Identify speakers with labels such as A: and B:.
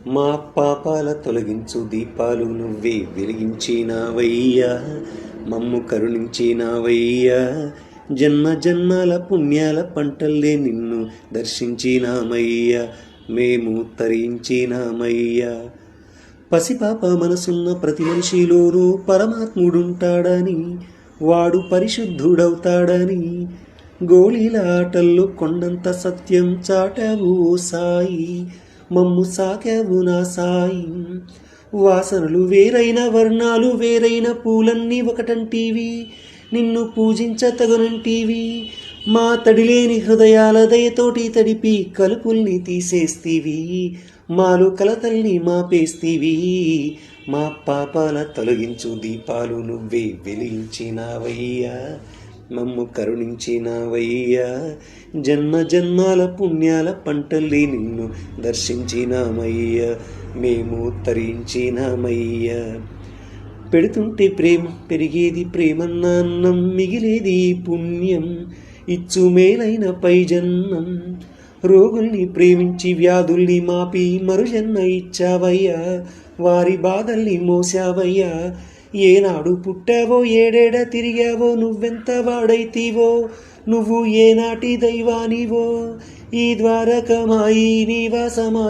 A: మా పాపాల తొలగించు దీపాలు నువ్వే వెలిగించినావయ్యా, మమ్ము కరుణించినావయ్యా. జన్మ జన్మాల పుణ్యాల పంటల్లే నిన్ను దర్శించినామయ్యా, మేము తరించినామయ్యా. పసిపాప మనసున్న ప్రతి మనిషిలోనూ పరమాత్ముడుంటాడని, వాడు పరిశుద్ధుడవుతాడని గోళీల ఆటల్లో కొండంత సత్యం చాటావు ఓ సాయి, మమ్ము సాకావు నా సాయి. వాసనలు వేరైన వర్ణాలు వేరైన పూలన్నీ ఒకటంటీవి, నిన్ను పూజించతగనంటీవి. మా తడిలేని హృదయాల దయతోటి తడిపి కలుపుల్ని తీసేస్తీవి, మాలు కలతల్ని మాపేస్తీవి. మా పాపాల తొలగించు దీపాలు నువ్వే వెలిగించినావయ్యా, మమ్ము కరుణించినావయ్యా. జన్మ జన్మాల పుణ్యాల పంటల్లి నిన్ను దర్శించినామయ్యా, మేము తరించినామయ్యా. పెడుతుంటే ప్రేమ పెరిగేది ప్రేమన్న అన్నం, మిగిలేది పుణ్యం ఇచ్చు మేలైన పైజన్మం. రోగుల్ని ప్రేమించి వ్యాధుల్ని మాపి మరుజన్మ ఇచ్చావయ్యా, వారి బాధల్ని మోసావయ్యా. ఏనాడు పుట్టావో ఏడేడ తిరిగావో, నువ్వెంత వాడైతీవో, నువ్వు ఏనాటి దైవానివో. ఈ ద్వారకమాయి నివాసమాయి